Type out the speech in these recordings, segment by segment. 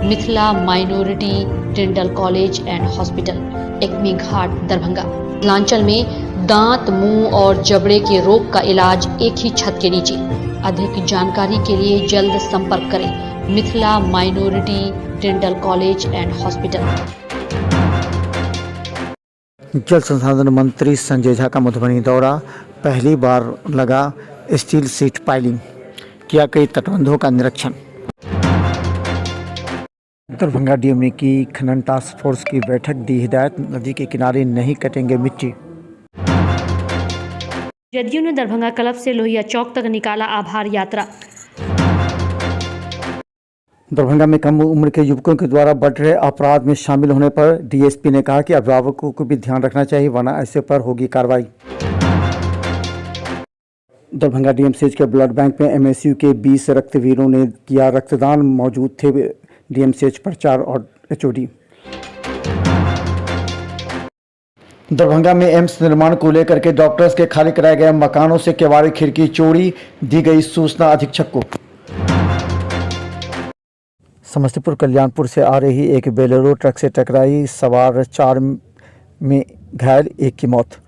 Mithila minority dental college and hospital, Ekmi Ghat, Darbhanga. Mithilanchal में दांत, मुंह और जबड़े के रोग का इलाज एक ही छत के नीचे। अधिक जानकारी के लिए जल्द संपर्क करें Mithila minority dental college and hospital. जल संसाधन मंत्री संजय झा का मधुबनी दौरा, पहली बार लगा स्टील सीट पाइलिंग, किया कई तटबंधों का निरीक्षण। दरभंगा डीएम ने की खनन टास्क फोर्स की बैठक, दी हिदायत, नदी के किनारे नहीं कटेंगे मिट्टी। जदयू ने दरभंगा क्लब से लोहिया चौक तक निकाला आभार यात्रा। दरभंगा में कम उम्र के युवकों के द्वारा बढ़ रहे अपराध में शामिल होने पर डीएसपी ने कहा कि अभिभावकों को भी ध्यान रखना चाहिए, वरना ऐसे पर होगी कार्रवाई। दरभंगा डीएमसीएच के ब्लड बैंक में एमएसयू के 20 रक्तवीरों ने किया रक्तदान, मौजूद थे डीएमसीएच प्रचार और एचओडी। दरभंगा में एम्स निर्माण को लेकर के डॉक्टर्स के खाली कराए गए मकानों से केवाड़ी खिड़की चोरी, दी गई सूचना अधीक्षक को। समस्तीपुर कल्याणपुर से आ रही एक बोलेरो ट्रक से टकराई, सवार 4 में घायल, 1 की मौत।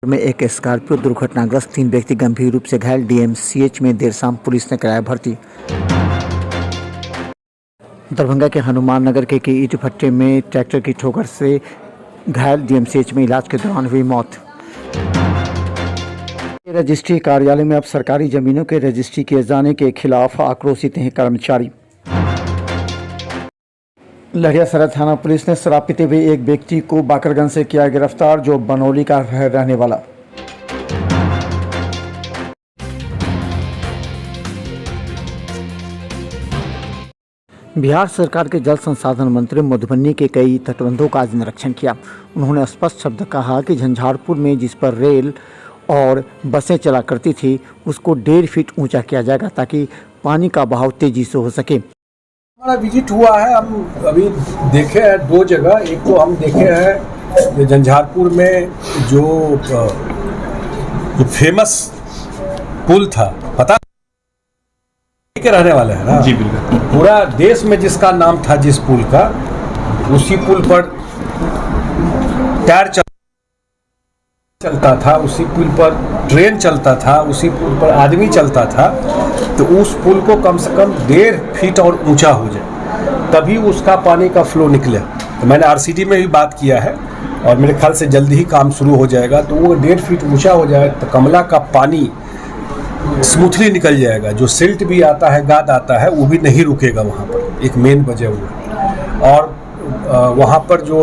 में एक स्कॉर्पियो दुर्घटनाग्रस्त, 3 व्यक्ति गंभीर रूप से घायल, डीएमसीएच में देर शाम पुलिस ने कराया भर्ती। दरभंगा के हनुमान नगर के ईंट भट्टे में ट्रैक्टर की ठोकर से घायल, डीएमसीएच में इलाज के दौरान हुई मौत। रजिस्ट्री कार्यालय में अब सरकारी जमीनों के रजिस्ट्री किए जाने के खिलाफ आक्रोशित हैं कर्मचारी। लहरियासराय थाना पुलिस ने शराब पीते हुए एक व्यक्ति को बाकरगंज से किया गिरफ्तार, जो बनौली का रहने वाला। बिहार सरकार के जल संसाधन मंत्री मधुबनी के कई तटबंधों का आज निरीक्षण किया। उन्होंने स्पष्ट शब्द कहा कि झंझारपुर में जिस पर रेल और बसें चला करती थी, उसको 1.5 फीट ऊंचा किया जाएगा, ताकि पानी का बहाव तेजी से हो सके। हमारा विजिट हुआ है, हम अभी देखे हैं 2 जगह। एक तो हम देखे हैं झंझारपुर में जो फेमस पुल था, पता के रहने वाले हैं ना जी, बिल्कुल। पूरा देश में जिसका नाम था जिस पुल का, उसी पुल पर टायर चलता था, उसी पुल पर ट्रेन चलता था, उसी पुल पर आदमी चलता था। तो उस पुल को कम से कम 1.5 फीट और ऊंचा हो जाए, तभी उसका पानी का फ्लो निकले। तो मैंने आरसीडी में भी बात किया है और मेरे ख्याल से जल्दी ही काम शुरू हो जाएगा। तो वो 1.5 फीट ऊंचा हो जाए तो कमला का पानी स्मूथली निकल जाएगा। जो सिल्ट भी आता है, गाद आता है, वो भी नहीं रुकेगा वहाँ पर, एक मेन वजह वो। और वहाँ पर जो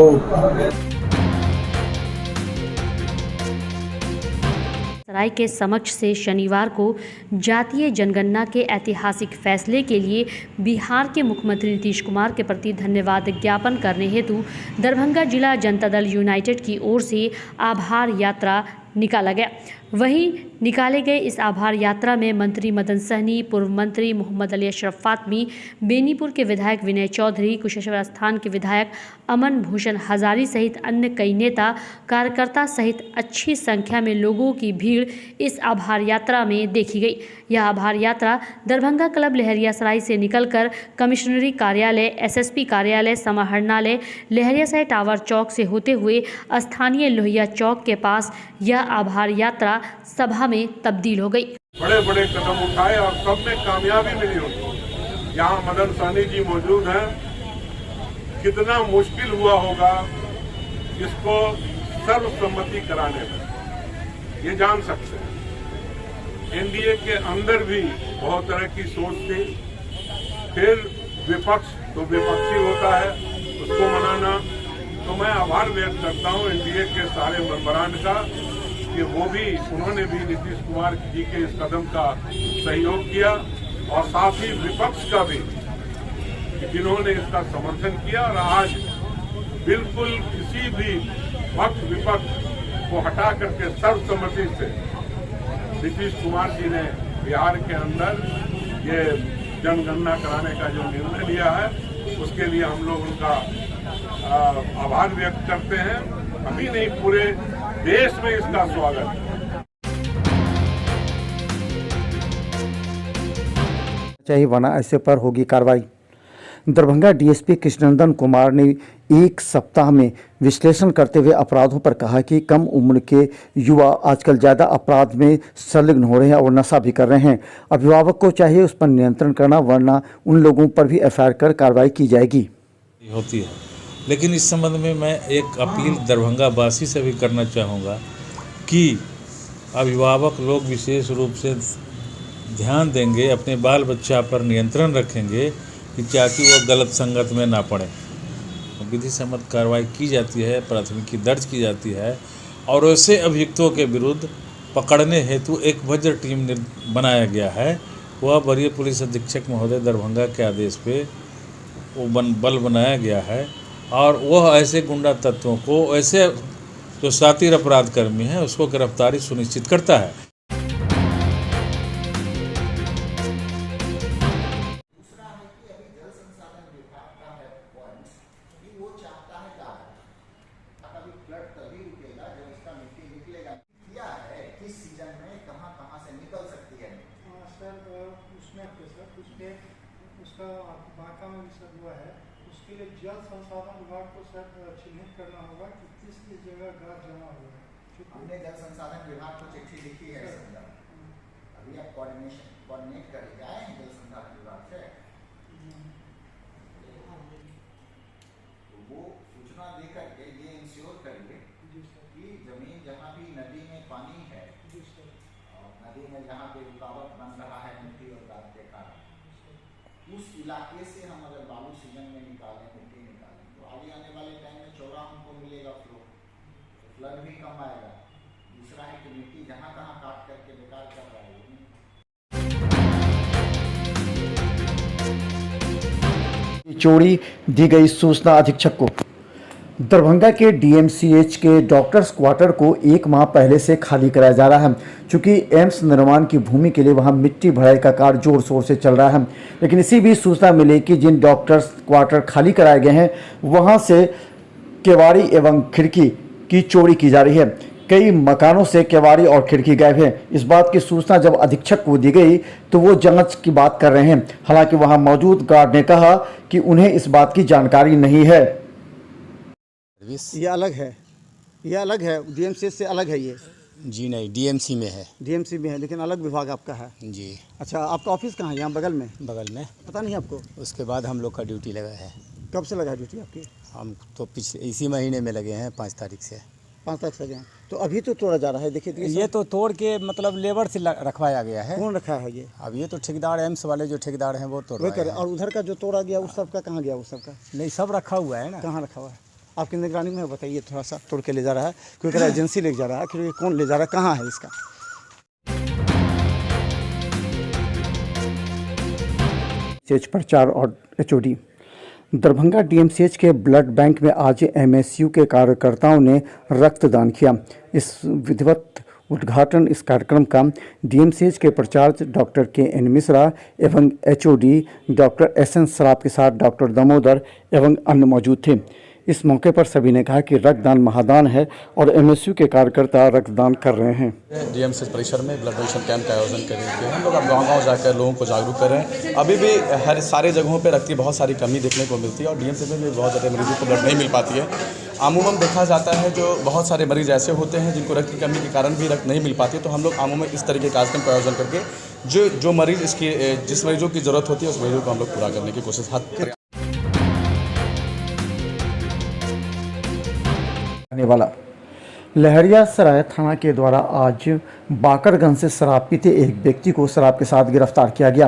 सराय के समक्ष से शनिवार को जातीय जनगणना के ऐतिहासिक फैसले के लिए बिहार के मुख्यमंत्री नीतीश कुमार के प्रति धन्यवाद ज्ञापन करने हेतु दरभंगा जिला जनता दल यूनाइटेड की ओर से आभार यात्रा निकाला गया। वहीं निकाले गए इस आभार यात्रा में मंत्री मदन सहनी, पूर्व मंत्री मोहम्मद अली अशरफ फातमी, बेनीपुर के विधायक विनय चौधरी, कुशेश्वर स्थान के विधायक अमन भूषण हजारी सहित अन्य कई नेता, कार्यकर्ता सहित अच्छी संख्या में लोगों की भीड़ इस आभार यात्रा में देखी गई। यह आभार यात्रा दरभंगा क्लब लहरियासराय से निकलकर कमिश्नरी कार्यालय, एसएसपी कार्यालय, समाहरणालय, लहरियासराय टावर चौक से होते हुए स्थानीय लोहिया चौक के पास यह आभार यात्रा सभा में तब्दील हो गई। बड़े बड़े कदम उठाए और सब में कामयाबी मिली होगी। यहाँ मदन सहनी जी मौजूद हैं। कितना मुश्किल हुआ होगा इसको सर्वसम्मति कराने में, ये जान सकते हैं। एनडीए के अंदर भी बहुत तरह की सोच थी। फिर विपक्ष तो विपक्षी होता है, उसको मनाना। तो मैं आभार व्यक्त करता हूँ एनडीए के सारे मेंबरान का कि उन्होंने भी नीतीश कुमार जी के इस कदम का सहयोग किया, और साथ ही विपक्ष का भी, जिन्होंने इसका समर्थन किया। और आज बिल्कुल किसी भी वक्त विपक्ष को हटा करके सर्वसम्मति से नीतीश कुमार जी ने बिहार के अंदर ये जनगणना कराने का जो निर्णय लिया है, उसके लिए हम लोग उनका आभार व्यक्त करते हैं। अभी नहीं, पूरे देश में इसका स्वागत है। चाहिए, वरना ऐसे पर होगी कार्रवाई। दरभंगा डीएसपी कृष्णनंदन कुमार ने एक सप्ताह में विश्लेषण करते हुए अपराधों पर कहा कि कम उम्र के युवा आजकल ज़्यादा अपराध में संलग्न हो रहे हैं और नशा भी कर रहे हैं। अभिभावक को चाहिए उस पर नियंत्रण करना, वरना उन लोगों पर भी एफआईआर कर कार्रवाई की जाएगी होती है। लेकिन इस संबंध में मैं एक अपील दरभंगा वासी से भी करना चाहूँगा कि अभिभावक लोग विशेष रूप से ध्यान देंगे, अपने बाल बच्चा पर नियंत्रण रखेंगे कि ताकि वो गलत संगत में ना पड़े। विधि सम्मत कार्रवाई की जाती है, प्राथमिकी दर्ज की जाती है और ऐसे अभियुक्तों के विरुद्ध पकड़ने हेतु एक वज्र टीम बनाया गया है। वह वरीय पुलिस अधीक्षक महोदय दरभंगा के आदेश पे वो बल बनाया गया है और वह ऐसे गुंडा तत्वों को, ऐसे जो शातिर अपराध कर्मी हैं, उसको गिरफ्तारी सुनिश्चित करता है। उसका बाका में सर हुआ है, उसके लिए जल संसाधन विभाग को सर चिन्हित करना होगा कि किस जगह गाद जमा हुआ है। हमने जल संसाधन विभाग को चिट्ठी लिखी है। अभी आप कोऑर्डिनेट करके आए हैं जल संसाधन विभाग से, तो वो सूचना दे करके ये इंश्योर करिए कि जमीन जहाँ भी नदी में पानी है और नदी में जहाँ पे रुकावट बन रहा है मिट्टी और गाद के कारण, उस इलाके से हम अगर बालू सीजन में निकालें, मिट्टी निकालें, तो आगे आने वाले टाइम में चौड़ा हमको मिलेगा फ्लो, तो फ्लड भी कम आएगा। दूसरा है कि मिट्टी जहाँ तहाँ काट करके बेकार कर रहा है। चोरी दी गई सूचना अधीक्षक को। दरभंगा के डीएमसीएच के डॉक्टर्स क्वार्टर को 1 माह पहले से खाली कराया जा रहा है। चूँकि एम्स निर्माण की भूमि के लिए वहां मिट्टी भराई का कार्य जोर शोर से चल रहा है, लेकिन इसी बीच सूचना मिली कि जिन डॉक्टर्स क्वार्टर खाली कराए गए हैं वहां से केवाड़ी एवं खिड़की की चोरी की जा रही है। कई मकानों से केवाड़ी और खिड़की गायब है। इस बात की सूचना जब अधीक्षक को दी गई तो वो जांच की बात कर रहे हैं। हालांकि वहां मौजूद गार्ड ने कहा कि उन्हें इस बात की जानकारी नहीं है। ये अलग है, ये अलग है, डीएमसी से अलग है ये। जी नहीं, डीएमसी में है। डीएमसी में है लेकिन अलग विभाग आपका है जी। अच्छा, आपका ऑफिस कहाँ है? यहाँ बगल में? बगल में। पता नहीं आपको? उसके बाद हम लोग का ड्यूटी लगा है। कब से लगा ड्यूटी आपकी? हम तो पिछले इसी महीने में लगे हैं, 5 तारीख से। 5 तारीख से लगे हैं। तो अभी तो तोड़ा जा रहा है, देखिए ये तो तोड़ के मतलब लेबर से रखवाया गया है। कौन रखा है ये? अब ये तो ठेकेदार, एम्स वाले जो ठेकेदार हैं वो तोड़ रहे हैं। और उधर का जो तोड़ा गया उस सब का कहाँ गया? उस सब का नहीं, सब रखा हुआ है ना। कहाँ रखा हुआ है? आपकी निगरानी में बताइए, थोड़ा सा तोड़ के ले जा रहा है, क्योंकि एजेंसी ले जा रहा है, क्योंकि कौन ले जा रहा है, कहाँ है इसका? प्रचार और एचओडी। दरभंगा डीएमसीएच के ब्लड बैंक में आज एमएसयू के कार्यकर्ताओं ने रक्तदान किया। इस विधिवत उद्घाटन इस कार्यक्रम का डीएमसीएच के प्रचार्ज डॉक्टर के.एन. मिश्रा एवं एचओडी डॉक्टर एस.एन. सराफ के साथ डॉक्टर दामोदर एवं अन्य मौजूद थे। इस मौके पर सभी ने कहा कि रक्तदान महादान है और एमएसयू के कार्यकर्ता रक्तदान कर रहे हैं। डीएमसीएच परिसर में ब्लड डोनेशन कैंप का आयोजन करके हम लोग अब गाँव-गाँव जाकर लोगों को जागरूक कर रहे हैं। अभी भी हर सारे जगहों पे रक्त की बहुत सारी कमी देखने को मिलती है और डीएमसीएच में भी बहुत ज़्यादा मरीजों को ब्लड नहीं मिल पाती है। आमूमन देखा जाता है जो बहुत सारे मरीज ऐसे होते हैं जिनको रक्त की कमी के कारण भी रक्त नहीं मिल पाती है, तो हम लोग आमूमन इस तरीके के कार्यक्रम का आयोजन करके जो मरीज जिस मरीजों की ज़रूरत होती है उस मरीजों को हम लोग पूरा करने की कोशिश वाला। लहरियासराय थाना के द्वारा आज बाकरगंज से शराब पीते एक व्यक्ति को शराब के साथ गिरफ्तार किया गया।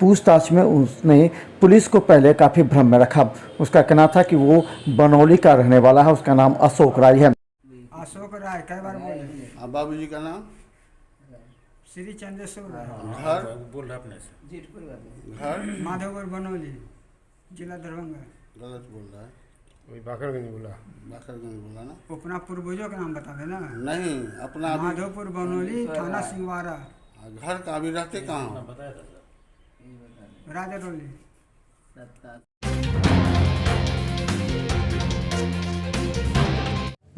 पूछताछ में उसने पुलिस को पहले काफ़ी भ्रम में रखा। उसका कहना था कि वो बनौली का रहने वाला है। उसका नाम अशोक राय है। अशोक राय कई बार बोले। बाबू जी का नाम? श्री चंद्रेश्वर राय। घर? बोल रहा अपने से। घर? माधोपुर बनौली, जिला दरभंगा। गलत बोल रहा है। बाकरगंज बोला। बाकरगंज बोला ना? अपना पूर्वजों का नाम बता देना। नहीं, अपना माधोपुर बनौली, थाना सिंहवाड़ा। घर का अभी रहते कहाँ? राजाटोली।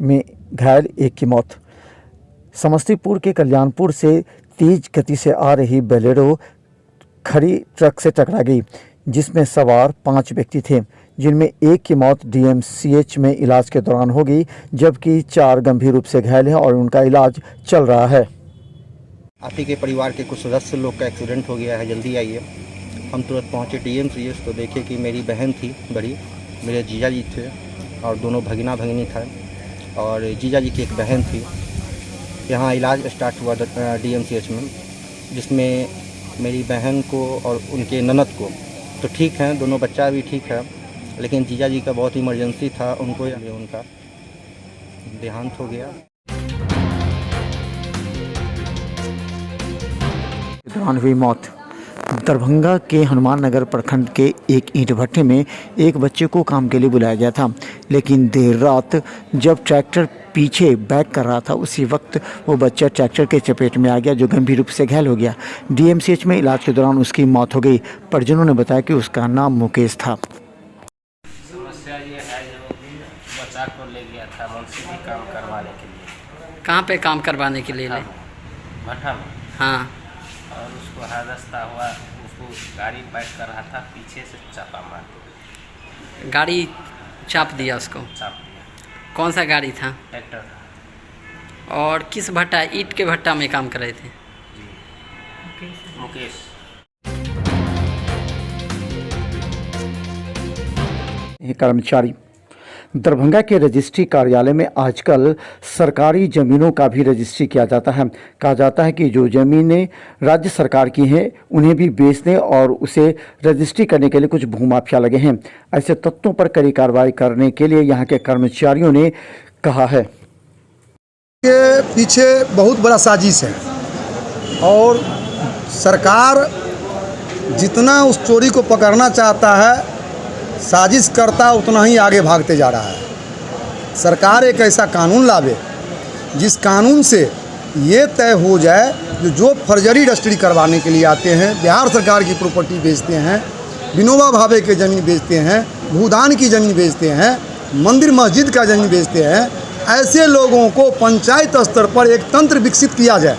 में घायल एक की मौत। समस्तीपुर के कल्याणपुर से तेज गति से आ रही बोलेरो खड़ी ट्रक से टकरा गई, जिसमें सवार 5 व्यक्ति थे, जिनमें एक की मौत डीएमसीएच में इलाज के दौरान हो गई, जबकि 4 गंभीर रूप से घायल हैं और उनका इलाज चल रहा है। आप ही के परिवार के कुछ सदस्य लोग का एक्सीडेंट हो गया है, जल्दी आइए। हम तुरंत पहुँचे डीएमसीएच तो देखे कि मेरी बहन थी बड़ी, मेरे जीजा जी थे और दोनों भगिना भगिनी था और जीजा जी की एक बहन थी। यहाँ इलाज स्टार्ट हुआ डीएमसीएच में, जिसमें मेरी बहन को और उनके ननद को तो ठीक है, दोनों बच्चा भी ठीक है, लेकिन जीजा जी का बहुत इमरजेंसी था, उनको उनका देहांत हो गया। दौरान हुई मौत। दरभंगा के हनुमान नगर प्रखंड के एक ईंट भट्टे में एक बच्चे को काम के लिए बुलाया गया था, लेकिन देर रात जब ट्रैक्टर पीछे बैक कर रहा था, उसी वक्त वो बच्चा ट्रैक्टर के चपेट में आ गया, जो गंभीर रूप से घायल हो गया। डीएमसीएच में इलाज के दौरान उसकी मौत हो गई। परिजनों ने बताया कि उसका नाम मुकेश था। समस्या ये है, जो बच्चा को ले गया था मुंशी जी काम करवाने के लिए। कहाँ पे काम करवाने के लिए? भट्टा में। हाँ। और उसको हादसा हुआ, उसको गाड़ी बैक कर रहा था, पीछे से चापा मार दिया। गाड़ी चाप दिया उसको? चाप दिया। कौन सा गाड़ी था? ट्रैक्टर था। और किस भट्टा, ईंट के भट्टा में काम कर रहे थे? जी मुकेश। कर्मचारी। दरभंगा के रजिस्ट्री कार्यालय में आजकल सरकारी ज़मीनों का भी रजिस्ट्री किया जाता है। कहा जाता है कि जो ज़मीनें राज्य सरकार की हैं, उन्हें भी बेचने और उसे रजिस्ट्री करने के लिए कुछ भूमाफिया लगे हैं। ऐसे तत्वों पर कड़ी कार्रवाई करने के लिए यहाँ के कर्मचारियों ने कहा है के पीछे बहुत बड़ा साजिश है और सरकार जितना उस चोरी को पकड़ना चाहता है, साजिश करता उतना ही आगे भागते जा रहा है। सरकार एक ऐसा कानून लावे जिस कानून से ये तय हो जाए जो फर्जरी रजिस्ट्री करवाने के लिए आते हैं, बिहार सरकार की प्रॉपर्टी बेचते हैं, विनोबा भावे की ज़मीन बेचते हैं, भूदान की ज़मीन बेचते हैं, मंदिर मस्जिद का ज़मीन बेचते हैं, ऐसे लोगों को पंचायत स्तर पर एक तंत्र विकसित किया जाए